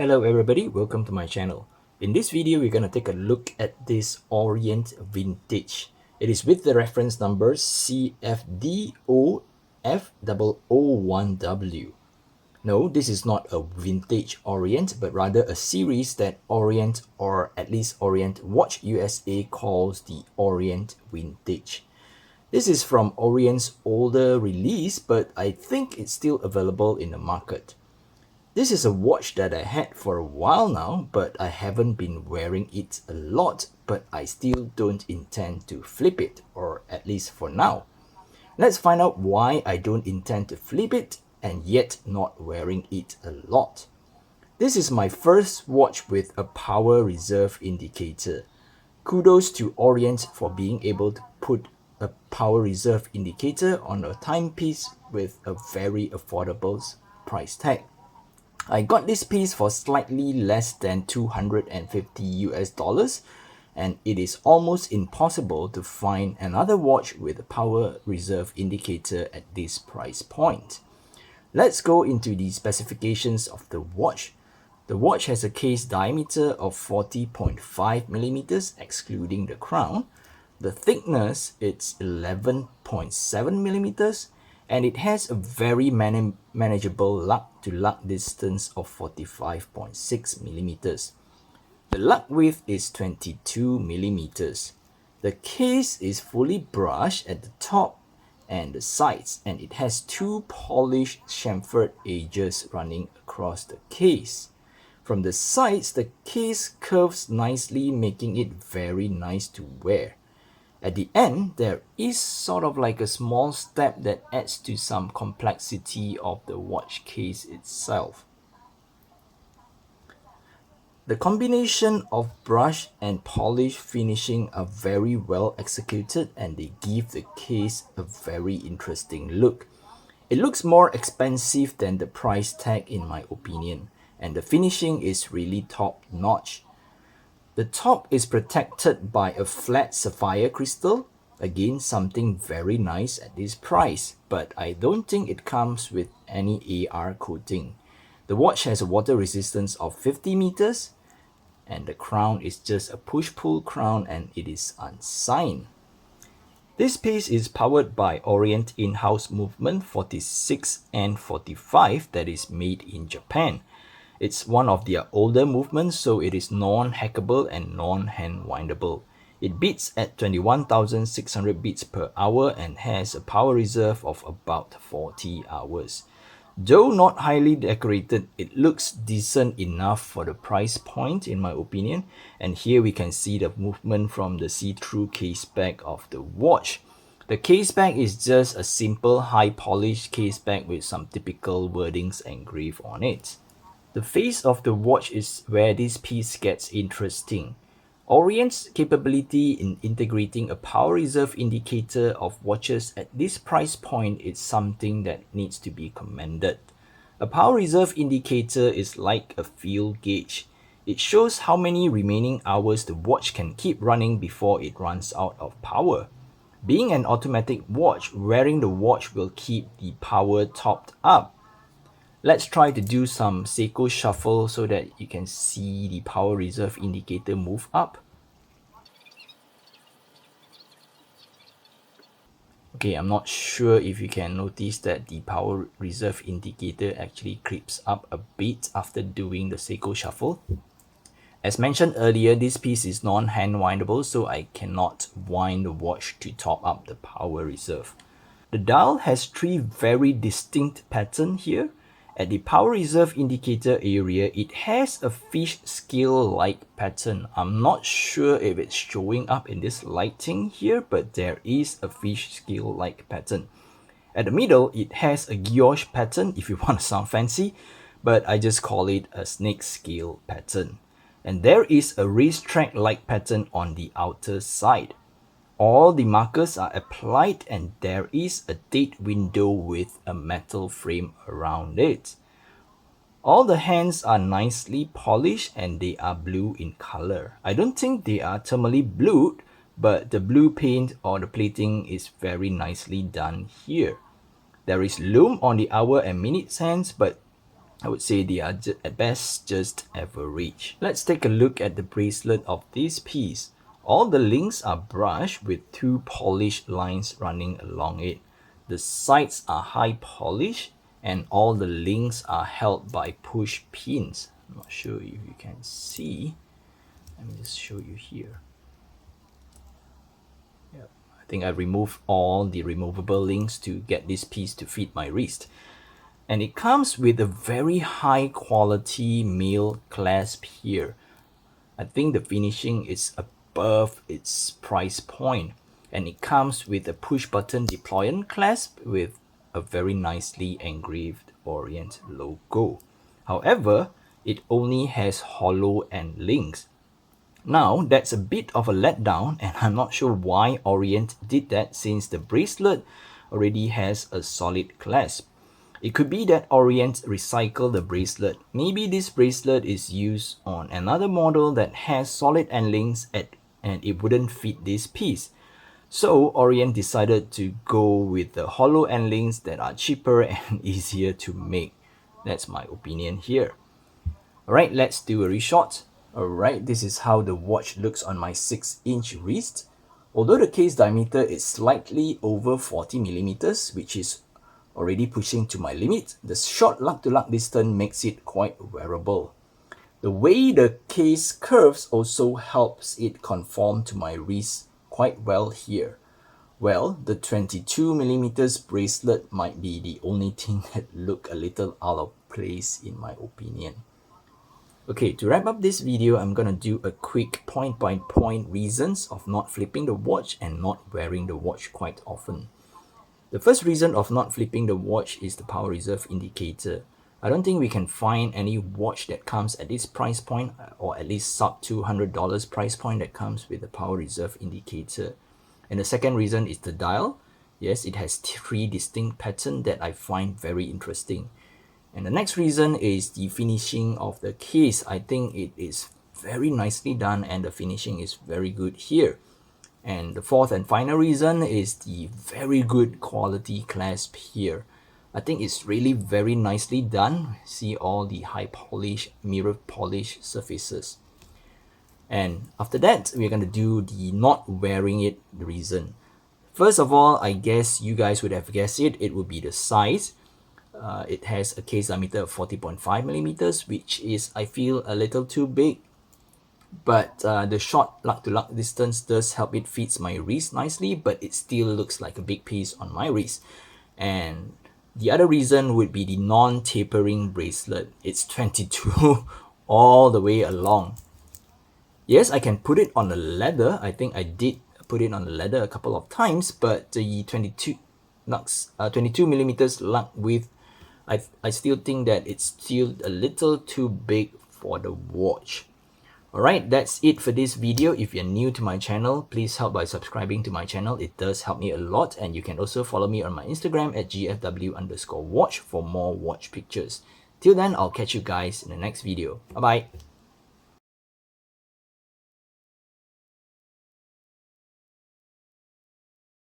Hello everybody, welcome to my channel. In this video, we're going to take a look at this Orient Vintage. It is with the reference number CFD0F001W. No, this is not a vintage Orient, but rather a series that Orient, or at least Orient Watch USA, calls the Orient Vintage. This is from Orient's older release, but I think it's still available in the market. This is a watch that I had for a while now, but I haven't been wearing it a lot, but I still don't intend to flip it, or at least for now. Let's find out why I don't intend to flip it and yet not wearing it a lot. This is my first watch with a power reserve indicator. Kudos to Orient for being able to put a power reserve indicator on a timepiece with a very affordable price tag. I got this piece for slightly less than 250 US dollars, and it is almost impossible to find another watch with a power reserve indicator at this price point. Let's go into the specifications of the watch. The watch has a case diameter of 40.5 millimeters excluding the crown. The thickness is 11.7 millimeters. And it has a very manageable lug-to-lug distance of 45.6 millimeters. The lug width is 22 millimeters. The case is fully brushed at the top and the sides, and it has two polished chamfered edges running across the case. From the sides, the case curves nicely, making it very nice to wear. At the end, there is sort of like a small step that adds to some complexity of the watch case itself. The combination of brush and polish finishing are very well executed, and they give the case a very interesting look. It looks more expensive than the price tag in my opinion, and the finishing is really top notch. The top is protected by a flat sapphire crystal, again something very nice at this price, but I don't think it comes with any AR coating. The watch has a water resistance of 50 meters, and the crown is just a push-pull crown and it is unsigned. This piece is powered by Orient in-house movement 46 and 45 that is made in Japan. It's one of their older movements, so it is non-hackable and non-hand windable. It beats at 21,600 beats per hour and has a power reserve of about 40 hours. Though not highly decorated, it looks decent enough for the price point in my opinion. And here we can see the movement from the see-through case back of the watch. The case back is just a simple high polished case back with some typical wordings engraved on it. The face of the watch is where this piece gets interesting. Orient's capability in integrating a power reserve indicator of watches at this price point is something that needs to be commended. A power reserve indicator is like a fuel gauge. It shows how many remaining hours the watch can keep running before it runs out of power. Being an automatic watch, wearing the watch will keep the power topped up. Let's try to do some Seiko shuffle so that you can see the power reserve indicator move up. Okay, I'm not sure if you can notice that the power reserve indicator actually creeps up a bit after doing the Seiko shuffle. As mentioned earlier, this piece is non-hand windable, so I cannot wind the watch to top up the power reserve. The dial has three very distinct patterns here. At the power reserve indicator area, it has a fish scale-like pattern. I'm not sure if it's showing up in this lighting here, but there is a fish scale-like pattern. At the middle, it has a guilloche pattern if you want to sound fancy, but I just call it a snake scale pattern. And there is a racetrack-like pattern on the outer side. All the markers are applied and there is a date window with a metal frame around it. All the hands are nicely polished and they are blue in color. I don't think they are thermally blued, but the blue paint or the plating is very nicely done here. There is lume on the hour and minute hands, but I would say they are at best just average. Let's take a look at the bracelet of this piece. All the links are brushed with 2 polished lines running along it. The sides are high polish and all the links are held by push pins. I'm not sure if you can see. Let me just show you here. Yep. I think I removed all the removable links to get this piece to fit my wrist. And it comes with a very high quality male clasp here. I think the finishing is above its price point, and it comes with a push button deployant clasp with a very nicely engraved Orient logo. However, it only has hollow end links. Now that's a bit of a letdown, and I'm not sure why Orient did that since the bracelet already has a solid clasp. It could be that Orient recycled the bracelet. Maybe this bracelet is used on another model that has solid end links and it wouldn't fit this piece. So Orient decided to go with the hollow end links that are cheaper and easier to make. That's my opinion here. Alright, let's do a reshot. Alright, this is how the watch looks on my 6-inch wrist. Although the case diameter is slightly over 40 millimeters, which is already pushing to my limit, the short lug-to-lug distance makes it quite wearable. The way the case curves also helps it conform to my wrist quite well here. Well, the 22 millimeters bracelet might be the only thing that look a little out of place in my opinion. Okay, to wrap up this video, I'm gonna do a quick point-by-point reasons of not flipping the watch and not wearing the watch quite often. The first reason of not flipping the watch is the power reserve indicator. I don't think we can find any watch that comes at this price point, or at least sub $200 price point, that comes with the power reserve indicator. And the second reason is the dial. Yes, it has 3 distinct patterns that I find very interesting. And the next reason is the finishing of the case. I think it is very nicely done and the finishing is very good here. And the fourth and final reason is the very good quality clasp here. I think it's really very nicely done. See all the high polish, mirror polish surfaces. And after that, we're going to do the not wearing it reason. First of all, I guess you guys would have guessed it. It would be the size. It has a case diameter of 40.5 millimeters, which is, I feel, a little too big. But the short lug-to-lug distance does help it fits my wrist nicely, but it still looks like a big piece on my wrist. And the other reason would be the non-tapering bracelet. It's 22 all the way along. Yes, I can put it on the leather. I think I did put it on the leather a couple of times, but the 22 millimeters lug width, I still think that it's still a little too big for the watch. Alright, that's it for this video. If you're new to my channel, please help by subscribing to my channel. It does help me a lot, and you can also follow me on my Instagram at gfw_watch for more watch pictures. Till then, I'll catch you guys in the next video. Bye bye.